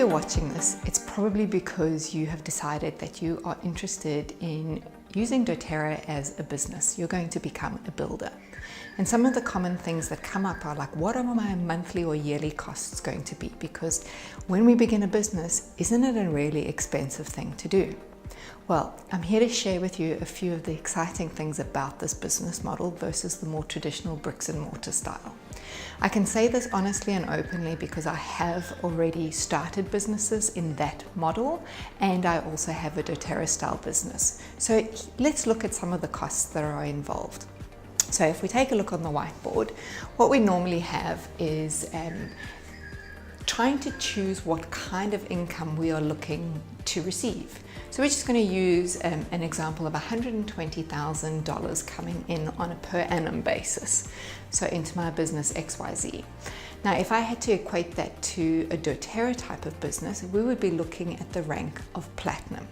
watching this, it's probably because you have decided that you are interested in using doTERRA as a business. You're going to become a builder. And some of the common things that come up are like, what are my monthly or yearly costs going to be? Because when we begin a business, isn't it a really expensive thing to do? Well, I'm here to share with you a few of the exciting things about this business model versus the more traditional bricks and mortar style. I can say this honestly and openly because I have already started businesses in that model, and I also have a doTERRA style business. So let's look at some of the costs that are involved. So if we take a look on the whiteboard, what we normally have is trying to choose what kind of income we are looking to receive. So we're just going to use an example of $120,000 coming in on a per annum basis, so into my business XYZ. Now, if I had to equate that to a doTERRA type of business, we would be looking at the rank of platinum.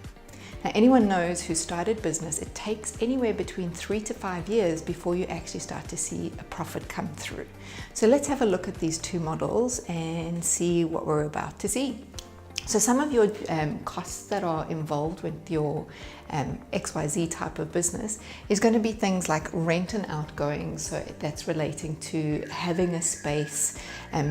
Now, anyone knows who started business, it takes anywhere between 3 to 5 years before you actually start to see a profit come through. So let's have a look at these two models and see what we're about to see. So some of your costs that are involved with your XYZ type of business is going to be things like rent and outgoing. So that's relating to having a space,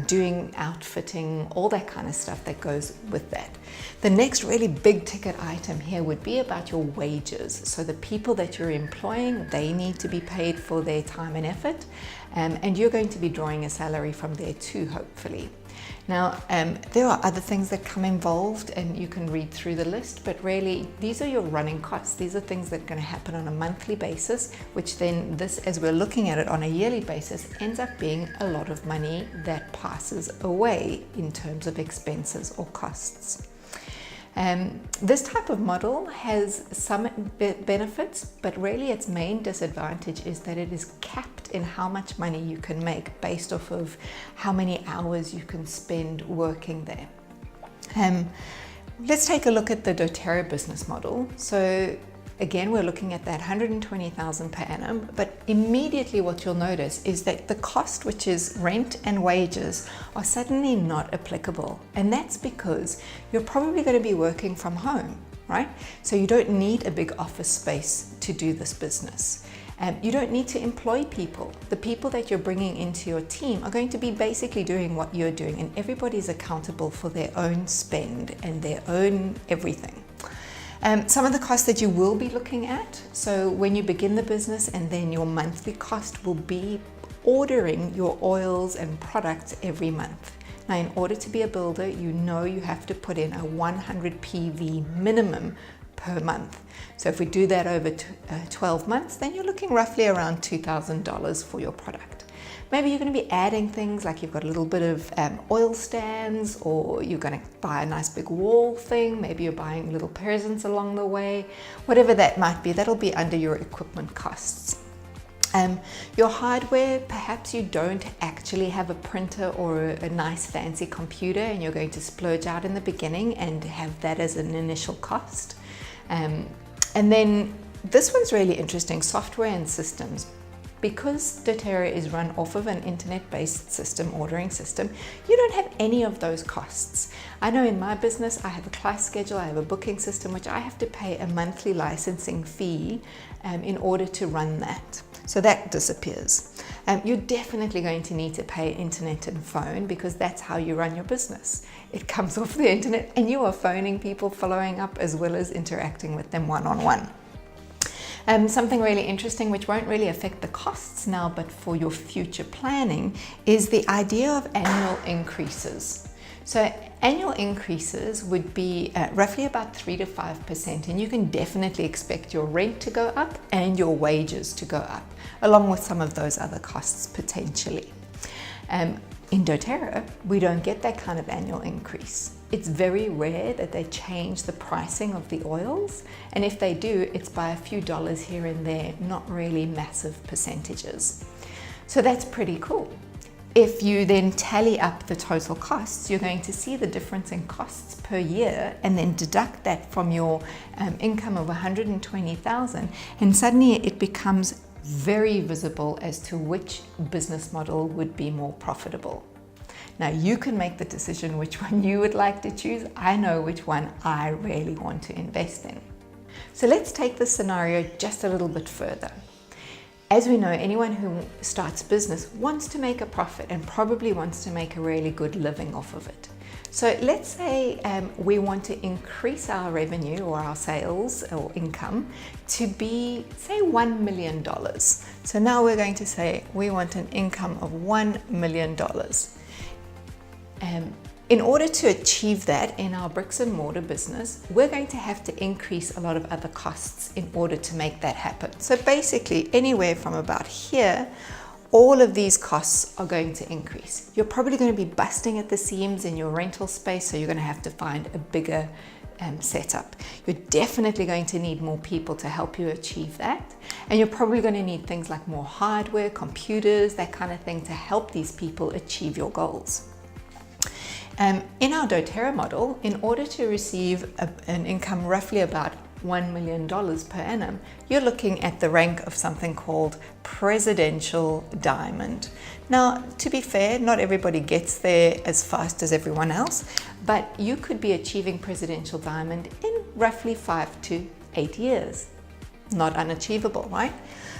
doing outfitting, all that kind of stuff that goes with that. The next really big ticket item here would be about your wages. So the people that you're employing, they need to be paid for their time and effort, and you're going to be drawing a salary from there too, hopefully. Now, there are other things that come involved, and you can read through the list, but really these are your running costs. These are things that are going to happen on a monthly basis, which then this, as we're looking at it on a yearly basis, ends up being a lot of money that passes away in terms of expenses or costs. This type of model has some benefits, but really its main disadvantage is that it is capped in how much money you can make based off of how many hours you can spend working there. Let's take a look at the doTERRA business model. So again, we're looking at that $120,000 per annum, but immediately what you'll notice is that the cost, which is rent and wages, are suddenly not applicable. And that's because you're probably going to be working from home, right? So you don't need a big office space to do this business. You don't need to employ people. The people that you're bringing into your team are going to be basically doing what you're doing, and everybody's accountable for their own spend and their own everything. Some of the costs that you will be looking at, so when you begin the business, and then your monthly cost will be ordering your oils and products every month. Now, in order to be a builder, you know you have to put in a 100 PV minimum per month. So if we do that over 12 months, then you're looking roughly around $2,000 for your product. Maybe you're going to be adding things like you've got a little bit of oil stands, or you're going to buy a nice big wall thing. Maybe you're buying little presents along the way. Whatever that might be, that'll be under your equipment costs. Your hardware, perhaps you don't actually have a printer or a nice fancy computer, and you're going to splurge out in the beginning and have that as an initial cost. And then this one's really interesting, software and systems. Because doTERRA is run off of an internet-based system, ordering system, you don't have any of those costs. I know in my business, I have a class schedule, I have a booking system, which I have to pay a monthly licensing fee in order to run that. So that disappears. You're definitely going to need to pay internet and phone, because that's how you run your business. It comes off the internet, and you are phoning people, following up, as well as interacting with them one-on-one. Something really interesting, which won't really affect the costs now, but for your future planning, is the idea of annual increases. So annual increases would be roughly about 3 to 5%, and you can definitely expect your rent to go up and your wages to go up, along with some of those other costs potentially. In doTERRA, we don't get that kind of annual increase. It's very rare that they change the pricing of the oils, and if they do, it's by a few dollars here and there, not really massive percentages. So that's pretty cool. If you then tally up the total costs, you're going to see the difference in costs per year, and then deduct that from your income of $120,000, and suddenly it becomes very visible as to which business model would be more profitable. Now you can make the decision which one you would like to choose. I know which one I really want to invest in. So let's take this scenario just a little bit further. As we know, anyone who starts business wants to make a profit and probably wants to make a really good living off of it. So let's say we want to increase our revenue or our sales or income to be, say, $1 million. So now we're going to say we want an income of $1 million. In order to achieve that in our bricks and mortar business, we're going to have to increase a lot of other costs in order to make that happen. So basically, anywhere from about here, all of these costs are going to increase. You're probably going to be busting at the seams in your rental space, so you're going to have to find a bigger setup. You're definitely going to need more people to help you achieve that. And you're probably going to need things like more hardware, computers, that kind of thing to help these people achieve your goals. In our doTERRA model, in order to receive an income roughly about $1 million per annum, you're looking at the rank of something called Presidential Diamond. Now, to be fair, not everybody gets there as fast as everyone else, but you could be achieving Presidential Diamond in roughly 5 to 8 years. Not unachievable, right?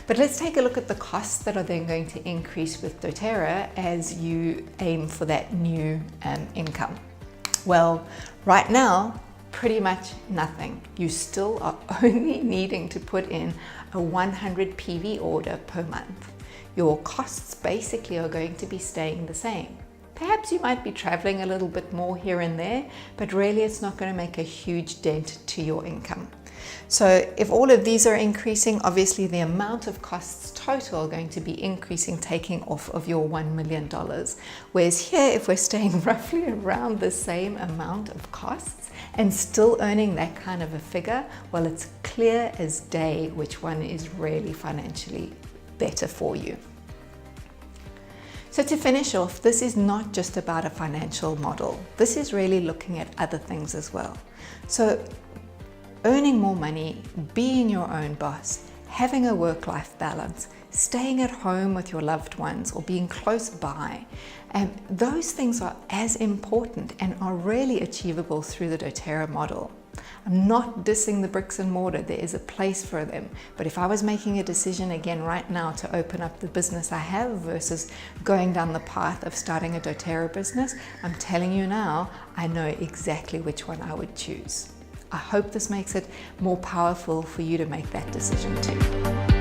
But let's take a look at the costs that are then going to increase with doTERRA as you aim for that new income. Well, right now, pretty much nothing. You still are only needing to put in a 100 PV order per month. Your costs basically are going to be staying the same. Perhaps you might be traveling a little bit more here and there, but really it's not going to make a huge dent to your income. So if all of these are increasing, obviously the amount of costs total are going to be increasing, taking off of your $1 million. Whereas here, if we're staying roughly around the same amount of costs and still earning that kind of a figure, well, it's clear as day which one is really financially better for you. So to finish off, this is not just about a financial model. This is really looking at other things as well. So earning more money, being your own boss, having a work-life balance, staying at home with your loved ones or being close by, those things are as important and are really achievable through the doTERRA model. I'm not dissing the bricks and mortar, there is a place for them. But if I was making a decision again right now to open up the business I have versus going down the path of starting a doTERRA business, I'm telling you now, I know exactly which one I would choose. I hope this makes it more powerful for you to make that decision too.